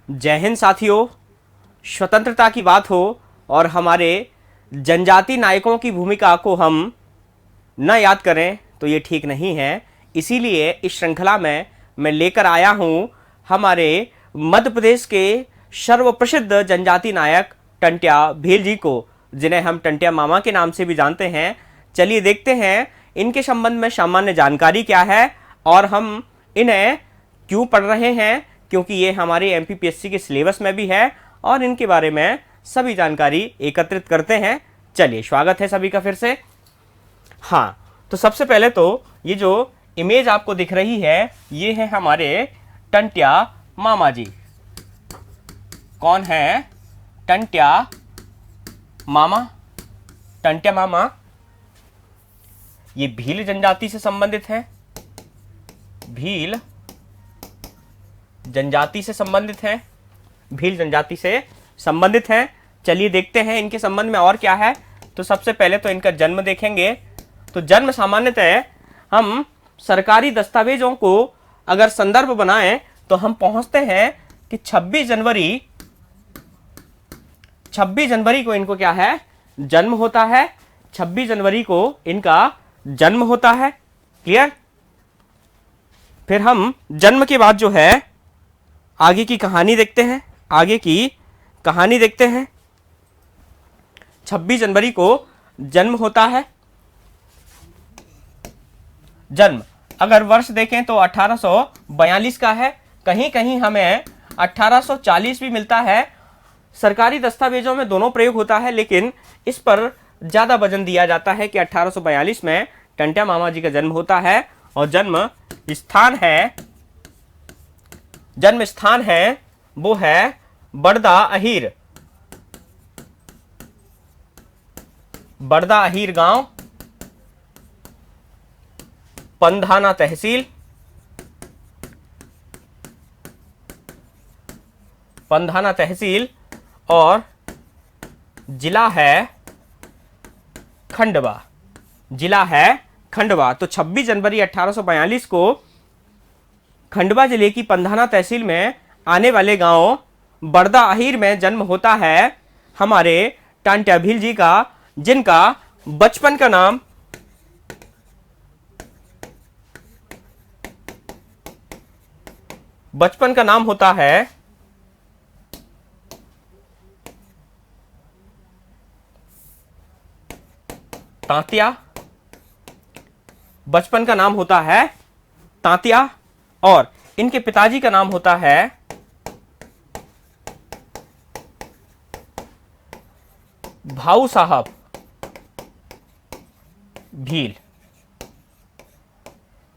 जय हिंद साथियों। स्वतंत्रता की बात हो और हमारे जनजाति नायकों की भूमिका को हम न याद करें तो ये ठीक नहीं है। इसीलिए इस श्रृंखला में मैं लेकर आया हूँ हमारे मध्य प्रदेश के सर्वप्रसिद्ध जनजाति नायक टंट्या भील जी को, जिन्हें हम टंट्या मामा के नाम से भी जानते हैं। चलिए देखते हैं इनके संबंध में सामान्य जानकारी क्या है और हम इन्हें क्यों पढ़ रहे हैं, क्योंकि ये हमारे एमपीपीएससी के सिलेबस में भी है और इनके बारे में सभी जानकारी एकत्रित करते हैं। चलिए स्वागत है सभी का फिर से। हाँ, तो सबसे पहले तो ये जो इमेज आपको दिख रही है ये है हमारे टंट्या मामा जी। कौन है? टंट्या मामा। टंट्या मामा ये भील जनजाति से संबंधित है। भील जनजाति से संबंधित है। भील जनजाति से संबंधित है। चलिए देखते हैं इनके संबंध में और क्या है। तो सबसे पहले तो इनका जन्म देखेंगे। तो जन्म सामान्यतः हम सरकारी दस्तावेजों को अगर संदर्भ बनाएं तो हम पहुंचते हैं कि 26 जनवरी को इनको क्या है? जन्म होता है। 26 जनवरी को इनका जन्म होता है। क्लियर? फिर हम जन्म के बाद जो है आगे की कहानी देखते हैं। आगे की कहानी देखते हैं। 26 जनवरी को जन्म होता है। जन्म अगर वर्ष देखें तो 1842 का है। कहीं कहीं हमें 1840 भी मिलता है। सरकारी दस्तावेजों में दोनों प्रयोग होता है, लेकिन इस पर ज्यादा वजन दिया जाता है कि 1842 में टंट्या मामा जी का जन्म होता है। और जन्म स्थान है वो है बड़दा अहीर। बड़दा अहीर गांव, पंधाना तहसील। पंधाना तहसील और जिला है खंडवा। जिला है खंडवा। तो 26 जनवरी 1842 को खंडवा जिले की पंधाना तहसील में आने वाले गांव बड़दा अहीर में जन्म होता है हमारे टंट्या भील जी का, जिनका बचपन का नाम होता है तांतिया। बचपन का नाम होता है तांतिया और इनके पिताजी का नाम होता है भाऊ साहब भील।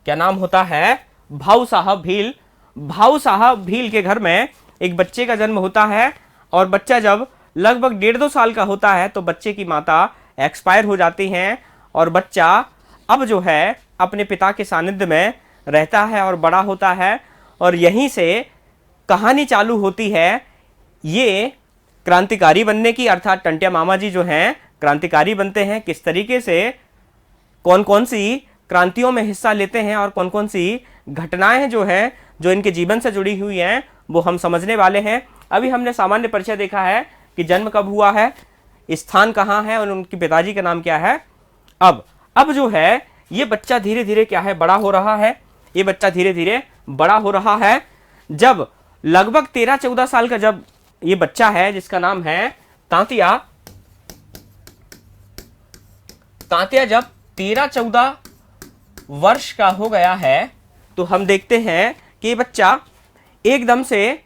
क्या नाम होता है? भाऊ साहब भील। भाऊ साहब भील के घर में एक बच्चे का जन्म होता है और बच्चा जब लगभग 1.5-2 साल का होता है तो बच्चे की माता एक्सपायर हो जाती हैं और बच्चा अब जो है अपने पिता के सानिध्य में रहता है और बड़ा होता है। और यहीं से कहानी चालू होती है ये क्रांतिकारी बनने की, अर्थात टंट्या मामा जी जो हैं क्रांतिकारी बनते हैं। किस तरीके से कौन कौन सी क्रांतियों में हिस्सा लेते हैं और कौन कौन सी घटनाएं जो हैं जो इनके जीवन से जुड़ी हुई हैं वो हम समझने वाले हैं। अभी हमने सामान्य परिचय देखा है कि जन्म कब हुआ है, स्थान कहाँ है और उनके पिताजी का नाम क्या है। अब जो है ये बच्चा धीरे धीरे क्या है? बड़ा हो रहा है। ये बच्चा धीरे धीरे बड़ा हो रहा है। जब लगभग 13-14 साल का जब ये बच्चा है जिसका नाम है तांतिया, जब 13-14 वर्ष का हो गया है तो हम देखते हैं कि ये बच्चा एकदम से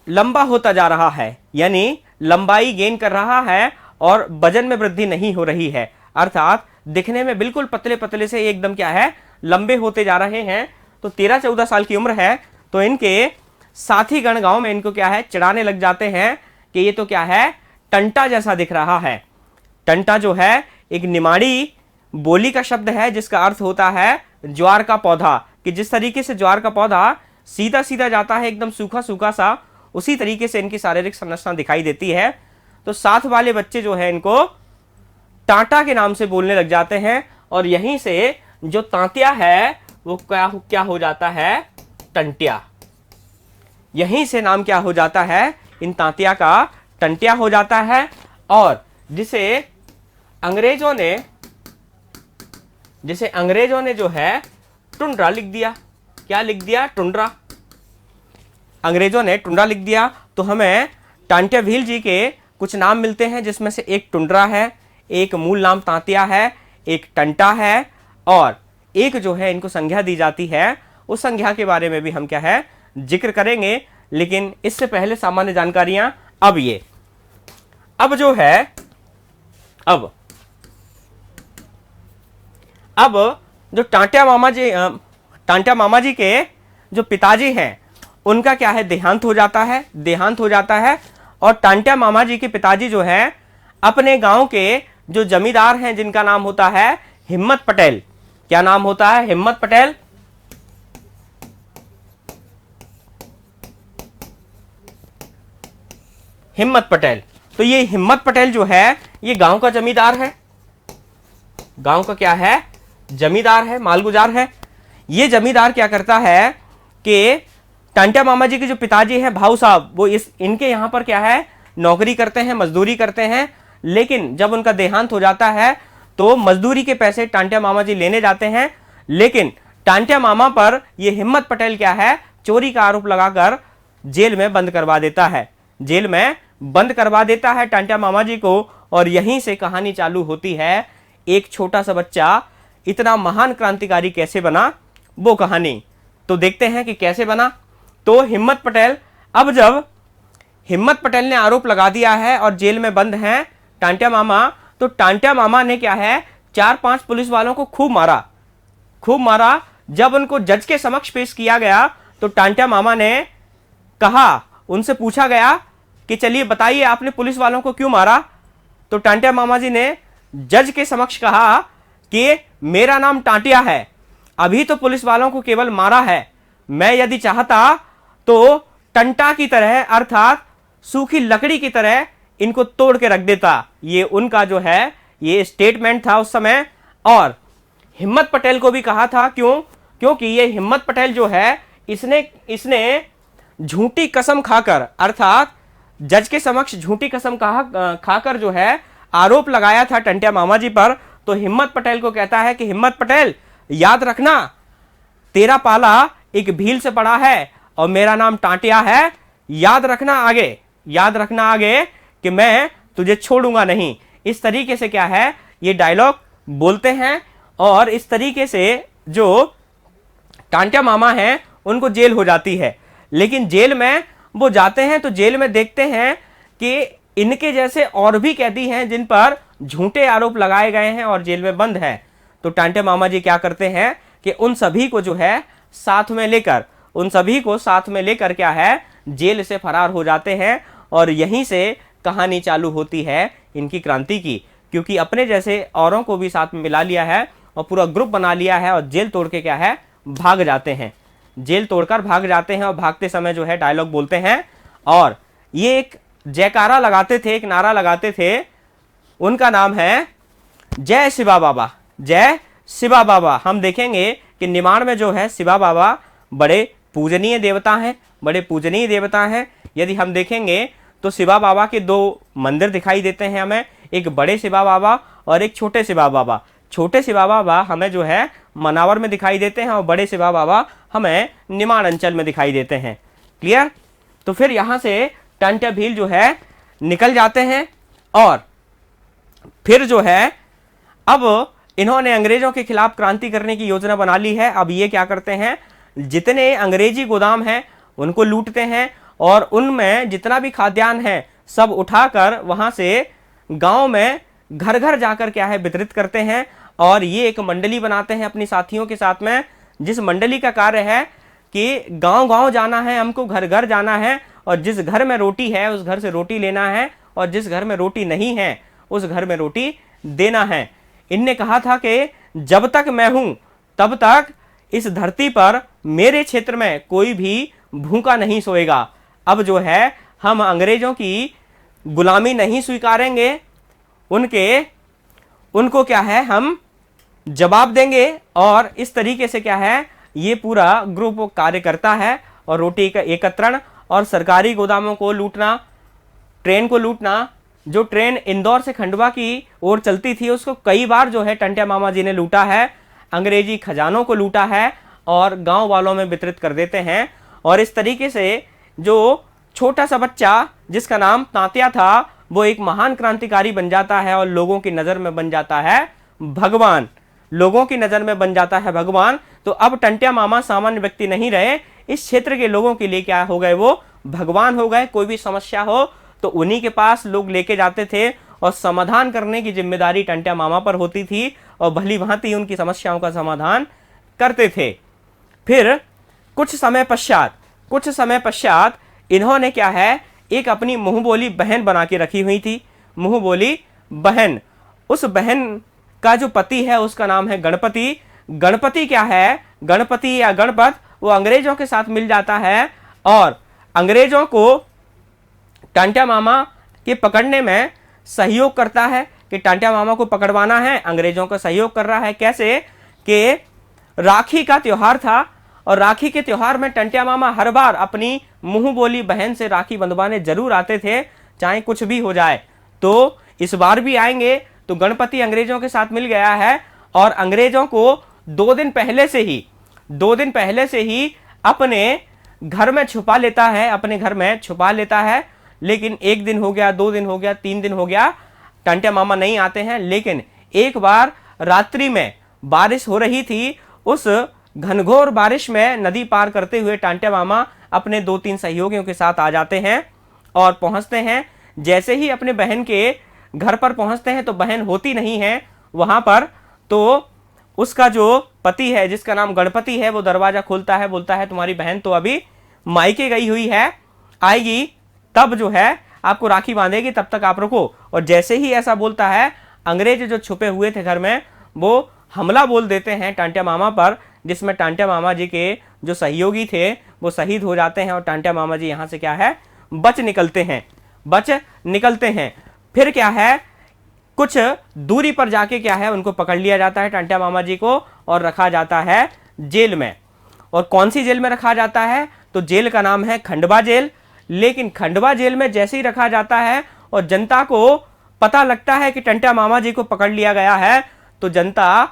लंबा होता जा रहा है, यानी लंबाई गेन कर रहा है और वजन में वृद्धि नहीं हो रही है। अर्थात दिखने में बिल्कुल पतले पतले से एकदम क्या है? लंबे होते जा रहे हैं। तो 13-14 साल की उम्र है तो इनके साथी गण गांव में इनको क्या है? चिढ़ाने लग जाते हैं कि ये तो क्या है? टंटा जैसा दिख रहा है। टंटा जो है एक निमाड़ी बोली का शब्द है जिसका अर्थ होता है ज्वार का पौधा। कि जिस तरीके से ज्वार का पौधा सीधा सीधा जाता है एकदम सूखा सूखा सा, उसी तरीके से इनकी शारीरिक संरचना दिखाई देती है। तो साथ वाले बच्चे जो है इनको टाटा के नाम से बोलने लग जाते हैं और यहीं से जो तांतिया है वो क्या हो जाता है? टंट्या। यहीं से नाम क्या हो जाता है, इन तांतिया का टंटिया हो जाता है। और जिसे अंग्रेजों ने जो है टुंड्रा लिख दिया। क्या लिख दिया? टुंड्रा। अंग्रेजों ने टुंड्रा लिख दिया। तो हमें टांट्या भील जी के कुछ नाम मिलते हैं, जिसमें से एक टुंड्रा है, एक मूल नाम तांतिया है, एक टंटा है, और एक जो है इनको संज्ञा दी जाती है। उस संज्ञा के बारे में भी हम क्या है जिक्र करेंगे। लेकिन इससे पहले सामान्य जानकारियां। अब जो है अब जो टांट्या मामा जी के जो पिताजी हैं उनका क्या है देहांत हो जाता है। और टांट्या मामा जी के पिताजी जो है अपने गांव के जो जमींदार हैं, जिनका नाम होता है हिम्मत पटेल। क्या नाम होता है? हिम्मत पटेल। हिम्मत पटेल। तो ये हिम्मत पटेल जो है ये गांव का जमींदार है। गांव का क्या है? जमींदार है, मालगुजार है। ये जमींदार क्या करता है कि टांट्या मामा जी के जो पिताजी हैं भाऊ साहब, वो इनके यहां पर क्या है नौकरी करते हैं, मजदूरी करते हैं। लेकिन जब उनका देहांत हो जाता है तो मजदूरी के पैसे टांट्या मामा जी लेने जाते हैं। लेकिन टांट्या मामा पर ये हिम्मत पटेल क्या है चोरी का आरोप लगाकर जेल में बंद करवा देता है टांट्या मामा जी को। और यहीं से कहानी चालू होती है। एक छोटा सा बच्चा इतना महान क्रांतिकारी कैसे बना, वो कहानी तो देखते हैं कि कैसे बना। तो हिम्मत पटेल, अब जब हिम्मत पटेल ने आरोप लगा दिया है और जेल में बंद हैं टांट्या मामा, तो टांट्या मामा ने क्या है 4-5 पुलिस वालों को खूब मारा। जब उनको जज के समक्ष पेश किया गया तो टांट्या मामा ने कहा, उनसे पूछा गया कि चलिए बताइए आपने पुलिस वालों को क्यों मारा। तो टांट्या मामा जी ने जज के समक्ष कहा कि मेरा नाम टांटिया है, अभी तो पुलिस वालों को केवल मारा है, मैं यदि चाहता तो टंटा की तरह अर्थात सूखी लकड़ी की तरह इनको तोड़ के रख देता। ये उनका जो है ये स्टेटमेंट था उस समय। और हिम्मत पटेल को भी कहा था, क्योंकि ये हिम्मत पटेल जो है इसने झूठी कसम खाकर अर्थात जज के समक्ष झूठी कसम खाकर जो है आरोप लगाया था टांट्या मामा जी पर। तो हिम्मत पटेल को कहता है कि हिम्मत पटेल याद रखना, तेरा पाला एक भील से पड़ा है और मेरा नाम टांटिया है। याद रखना आगे कि मैं तुझे छोड़ूंगा नहीं। इस तरीके से क्या है ये डायलॉग बोलते हैं। और इस तरीके से जो टांट्या मामा हैं उनको जेल हो जाती है। लेकिन जेल में वो जाते हैं तो जेल में देखते हैं कि इनके जैसे और भी कैदी हैं जिन पर झूठे आरोप लगाए गए हैं और जेल में बंद हैं। तो टांट्या मामा जी क्या करते हैं कि उन सभी को साथ में लेकर क्या है जेल से फरार हो जाते हैं। और यहीं से कहानी चालू होती है इनकी क्रांति की, क्योंकि अपने जैसे औरों को भी साथ में मिला लिया है और पूरा ग्रुप बना लिया है और जेल तोड़ के क्या है भाग जाते हैं। जेल तोड़कर भाग जाते हैं और भागते समय जो है डायलॉग बोलते हैं। और ये एक जयकारा लगाते थे, एक नारा लगाते थे, उनका नाम है जय शिवा बाबा, जय शिवा बाबा। हम देखेंगे कि निमाड़ में जो है शिवा बाबा बड़े पूजनीय देवता हैं। यदि हम देखेंगे तो शिवा बाबा के 2 मंदिर दिखाई देते हैं हमें, एक बड़े शिवा बाबा और एक छोटे शिवा बाबा। छोटे शिवा बाबा हमें जो है मनावर में दिखाई देते हैं और बड़े शिवा बाबा हमें निमाड़ अंचल में दिखाई देते हैं। क्लियर? तो फिर यहां से टांट्या भील जो है निकल जाते हैं। और फिर जो है अब इन्होंने अंग्रेजों के खिलाफ क्रांति करने की योजना बना ली है। अब ये क्या करते हैं, जितने अंग्रेजी गोदाम हैं उनको लूटते हैं और उनमें जितना भी खाद्यान्न है सब उठाकर वहां से गांव में घर घर जाकर क्या है वितरित करते हैं। और ये एक मंडली बनाते हैं अपनी साथियों के साथ में, जिस मंडली का कार्य है कि गांव गांव जाना है, हमको घर घर जाना है और जिस घर में रोटी है उस घर से रोटी लेना है और जिस घर में रोटी नहीं है उस घर में रोटी देना है। इनने कहा था कि जब तक मैं हूं तब तक इस धरती पर मेरे क्षेत्र में कोई भी भूखा नहीं सोएगा। अब जो है हम अंग्रेजों की गुलामी नहीं स्वीकारेंगे, उनको क्या है हम जवाब देंगे। और इस तरीके से क्या है ये पूरा ग्रुप कार्य करता है और रोटी का एकत्रण और सरकारी गोदामों को लूटना, ट्रेन को लूटना। जो ट्रेन इंदौर से खंडवा की ओर चलती थी उसको कई बार जो है टंट्या मामा जी ने लूटा है, अंग्रेजी खजानों को लूटा है और गांव वालों में वितरित कर देते हैं। और इस तरीके से जो छोटा सा बच्चा जिसका नाम तात्या था वो एक महान क्रांतिकारी बन जाता है और लोगों की नजर में बन जाता है भगवान, लोगों की नजर में बन जाता है भगवान। तो अब टंट्या मामा सामान्य व्यक्ति नहीं रहे, इस क्षेत्र के लोगों के लिए क्या हो गए, वो भगवान हो गए। कोई भी समस्या हो तो उन्हीं के पास लोग लेके जाते थे और समाधान करने की जिम्मेदारी टंट्या मामा पर होती थी और भली भांति उनकी समस्याओं का समाधान करते थे। फिर कुछ समय पश्चात इन्होंने क्या है, एक अपनी मुंह बोली बहन बना के रखी हुई थी। मुंह बोली बहन, उस बहन का जो पति है उसका नाम है गणपति। गणपति क्या है, गणपति या गणपत, वो अंग्रेजों के साथ मिल जाता है और अंग्रेजों को टंट्या मामा के पकड़ने में सहयोग करता है कि टंट्या मामा को पकड़वाना है, अंग्रेजों का सहयोग कर रहा है। कैसे कि राखी का त्योहार था और राखी के त्योहार में टंट्या मामा हर बार अपनी मुंह बोली बहन से राखी बंधवाने जरूर आते थे, चाहे कुछ भी हो जाए। तो इस बार भी आएंगे। तो गणपति अंग्रेजों के साथ मिल गया है और अंग्रेजों को 2 दिन पहले से ही अपने घर में छुपा लेता है। लेकिन 1 दिन हो गया, 2 दिन हो गया, 3 दिन हो गया, टंट्या मामा नहीं आते हैं। लेकिन एक बार रात्रि में बारिश हो रही थी, उस घनघोर बारिश में नदी पार करते हुए टंट्या मामा अपने 2-3 सहयोगियों के साथ आ जाते हैं और पहुंचते हैं। जैसे ही अपने बहन के घर पर पहुंचते हैं तो बहन होती नहीं है वहां पर। तो उसका जो पति है जिसका नाम गणपति है वो दरवाजा खोलता है, बोलता है तुम्हारी बहन तो अभी मायके गई हुई है, आएगी तब जो है आपको राखी बांधेगी, तब तक आप रुको। और जैसे ही ऐसा बोलता है, अंग्रेज जो छुपे हुए थे घर में वो हमला बोल देते हैं टंट्या मामा पर, जिसमें टंट्या मामा जी के जो सहयोगी थे वो शहीद हो जाते हैं और टंट्या मामा जी यहाँ से क्या है, बच निकलते हैं। फिर क्या है, कुछ दूरी पर जाके क्या है, उनको पकड़ लिया जाता है टंट्या मामा जी को और रखा जाता है जेल में। और कौन सी जेल में रखा जाता है, तो जेल का नाम है खंडवा जेल। लेकिन खंडवा जेल में जैसे ही रखा जाता है और जनता को पता लगता है कि टंट्या मामा जी को पकड़ लिया गया है, तो जनता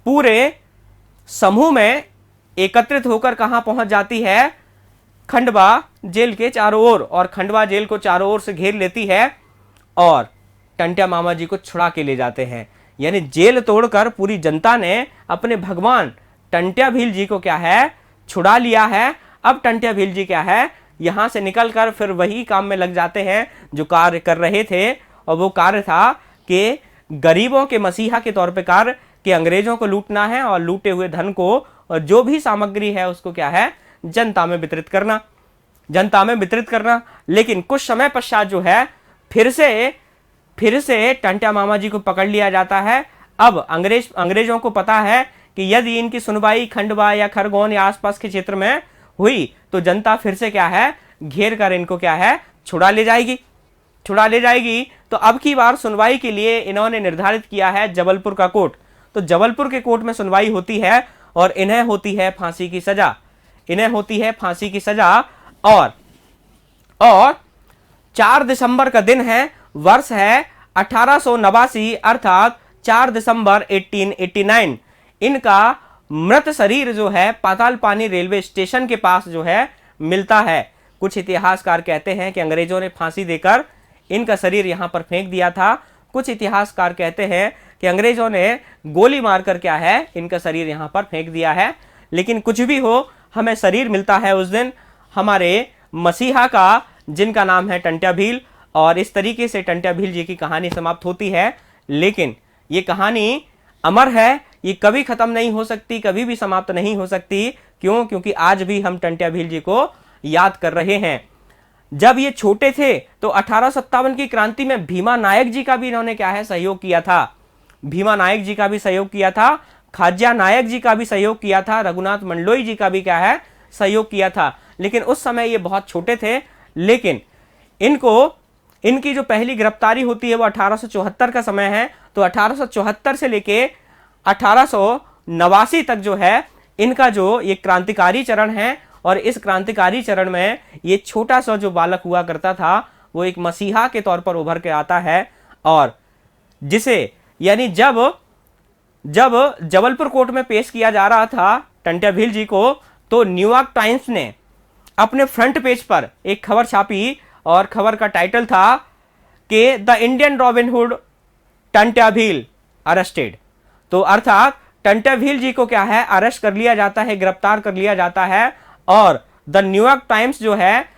पूरे समूह में एकत्रित होकर कहां पहुंच जाती है, खंडवा जेल के चारों ओर, और खंडवा जेल को चारों ओर से घेर लेती है और टंट्या मामा जी को छुड़ा के ले जाते हैं। यानी जेल तोड़कर पूरी जनता ने अपने भगवान टंट्या भील जी को क्या है, छुड़ा लिया है। अब टंट्या भील जी क्या है, यहां से निकलकर फिर वही काम में लग जाते हैं जो कार्य कर रहे थे। और वो कार्य था कि गरीबों के मसीहा के तौर पे कार्य, कि अंग्रेजों को लूटना है और लूटे हुए धन को और जो भी सामग्री है उसको क्या है, जनता में वितरित करना। लेकिन कुछ समय पश्चात जो है फिर से टंट्या मामा जी को पकड़ लिया जाता है। अब अंग्रेजों को पता है कि यदि इनकी सुनवाई खंडवा या खरगोन या आसपास के क्षेत्र में हुई तो जनता फिर से क्या है, घेर कर इनको क्या है, छुड़ा ले जाएगी। तो अब की बार सुनवाई के लिए इन्होंने निर्धारित किया है जबलपुर का कोर्ट। तो जबलपुर के कोर्ट में सुनवाई होती है और इन्हें होती है फांसी की सजा। और 4 दिसंबर का दिन है, वर्ष है 1889, अर्थात 4 दिसंबर 1889। इनका मृत शरीर जो है पाताल पानी रेलवे स्टेशन के पास जो है मिलता है। कुछ इतिहासकार कहते हैं कि अंग्रेजों ने फांसी देकर इनका शरीर यहां पर फेंक दिया था। कुछ इतिहासकार कहते हैं कि अंग्रेजों ने गोली मारकर क्या है, इनका शरीर यहां पर फेंक दिया है। लेकिन कुछ भी हो, हमें शरीर मिलता है उस दिन हमारे मसीहा का, जिनका नाम है टंट्या भील। और इस तरीके से टंट्या भील जी की कहानी समाप्त होती है। लेकिन ये कहानी अमर है, ये कभी खत्म नहीं हो सकती, कभी भी समाप्त नहीं हो सकती। क्यों? क्योंकि आज भी हम टंट्या भील जी को याद कर रहे हैं। जब ये छोटे थे तो 1857 की क्रांति में भीमा नायक जी का भी इन्होंने क्या है, सहयोग किया था। खाज्या नायक जी का भी सहयोग किया था, रघुनाथ मंडलोई जी का भी क्या है, सहयोग किया था। लेकिन उस समय ये बहुत छोटे थे। लेकिन इनकी जो पहली गिरफ्तारी होती है वो 1874 का समय है। तो 1874 से लेके 1889 तक जो है इनका जो ये क्रांतिकारी चरण है और इस क्रांतिकारी चरण में ये छोटा सा जो बालक हुआ करता था वो एक मसीहा के तौर पर उभर के आता है, और जिसे यानी जब जबलपुर कोर्ट में पेश किया जा रहा था टंट्या भील जी को, तो न्यूयॉर्क टाइम्स ने अपने फ्रंट पेज पर एक खबर छापी और खबर का टाइटल था कि the Indian robin hood Tantya Bhil arrested. तो अर्थात टंट्या भील जी को क्या है, अरेस्ट कर लिया जाता है, गिरफ्तार कर लिया जाता है, और द न्यूयॉर्क टाइम्स जो है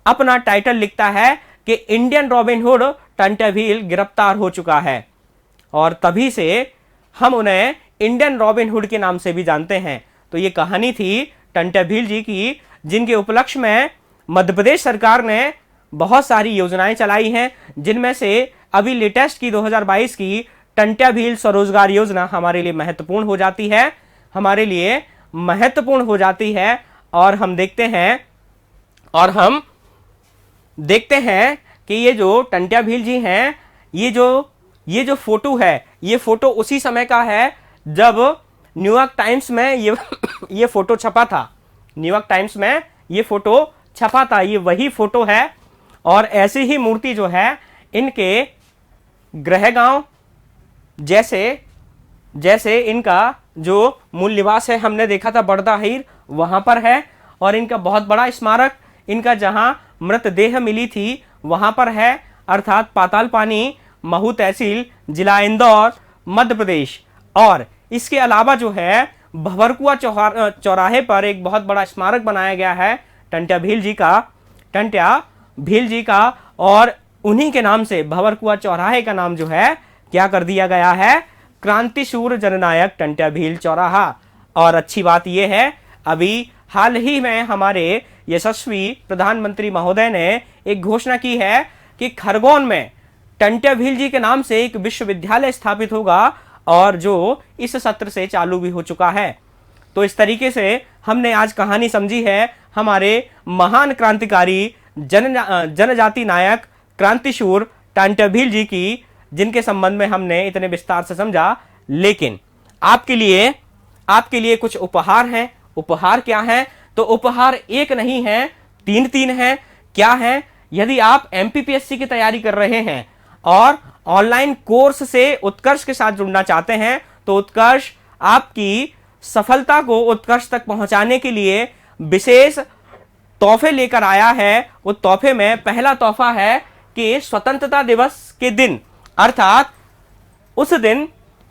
अपना टाइटल लिखता है कि Indian robin hood Tantya Bhil गिरफ्तार हो चुका है। और तभी से हम उन्हें इंडियन रॉबिन हुड के नाम से भी जानते हैं। तो ये कहानी थी टंट्या भील जी की, जिनके उपलक्ष्य में मध्य प्रदेश सरकार ने बहुत सारी योजनाएं चलाई हैं, जिनमें से अभी लेटेस्ट की 2022 की टंट्या भील स्वरोजगार योजना हमारे लिए महत्वपूर्ण हो जाती है, हमारे लिए महत्वपूर्ण हो जाती है। और हम देखते हैं कि ये जो टंट्या भील जी हैं, ये जो फोटो है, ये फोटो उसी समय का है जब न्यूयॉर्क टाइम्स में ये फोटो छपा था। न्यूयॉर्क टाइम्स में ये फोटो छपा था, ये वही फोटो है। और ऐसी ही मूर्ति जो है इनके गृहगांव जैसे इनका जो मूल निवास है, हमने देखा था बड़दा हीर, वहां पर है। और इनका बहुत बड़ा स्मारक इनका जहां मृतदेह मिली थी वहां पर है, अर्थात पाताल पानी, महू तहसील, जिला इंदौर, मध्य प्रदेश। और इसके अलावा जो है भंवरकुआ चौराहे पर एक बहुत बड़ा स्मारक बनाया गया है टंट्या भील जी का, और उन्हीं के नाम से भंवरकुआ चौराहे का नाम जो है क्या कर दिया गया है, क्रांतिशूर जननायक टंट्या भील चौराहा। और अच्छी बात यह है, अभी हाल ही में हमारे यशस्वी प्रधानमंत्री महोदय ने एक घोषणा की है कि खरगोन में टंट्या भील जी के नाम से एक विश्वविद्यालय स्थापित होगा, और जो इस सत्र से चालू भी हो चुका है। तो इस तरीके से हमने आज कहानी समझी है हमारे महान क्रांतिकारी जनजाति नायक क्रांतिशूर टंट्या भील जी की, जिनके संबंध में हमने इतने विस्तार से समझा। लेकिन आपके लिए कुछ उपहार हैं। उपहार क्या है? तो उपहार एक नहीं है, तीन है। क्या है? यदि आप एमपीपीएससी की तैयारी कर रहे हैं और ऑनलाइन कोर्स से उत्कर्ष के साथ जुड़ना चाहते हैं, तो उत्कर्ष आपकी सफलता को उत्कर्ष तक पहुंचाने के लिए विशेष तोहफे लेकर आया है। उस तोहफे में पहला तोहफा है कि स्वतंत्रता दिवस के दिन, अर्थात उस दिन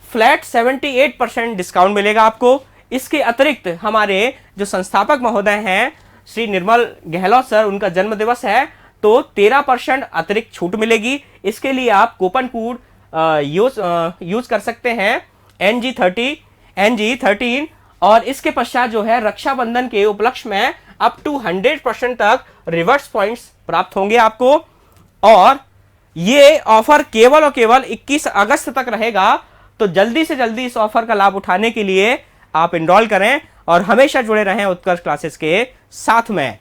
फ्लैट 78% डिस्काउंट मिलेगा आपको। इसके अतिरिक्त हमारे जो संस्थापक महोदय हैं श्री निर्मल गहलोत सर, उनका जन्म दिवस है, तो 13% अतिरिक्त छूट मिलेगी। इसके लिए आप कूपन कोड यूज कर सकते हैं NG13। और इसके पश्चात जो है रक्षाबंधन के उपलक्ष्य में अप टू 100% तक रिवर्स पॉइंट्स प्राप्त होंगे आपको। और ये ऑफर केवल और केवल 21 अगस्त तक रहेगा। तो जल्दी से जल्दी इस ऑफर का लाभ उठाने के लिए आप इनरोल करें और हमेशा जुड़े रहें उत्कर्ष क्लासेस के साथ में।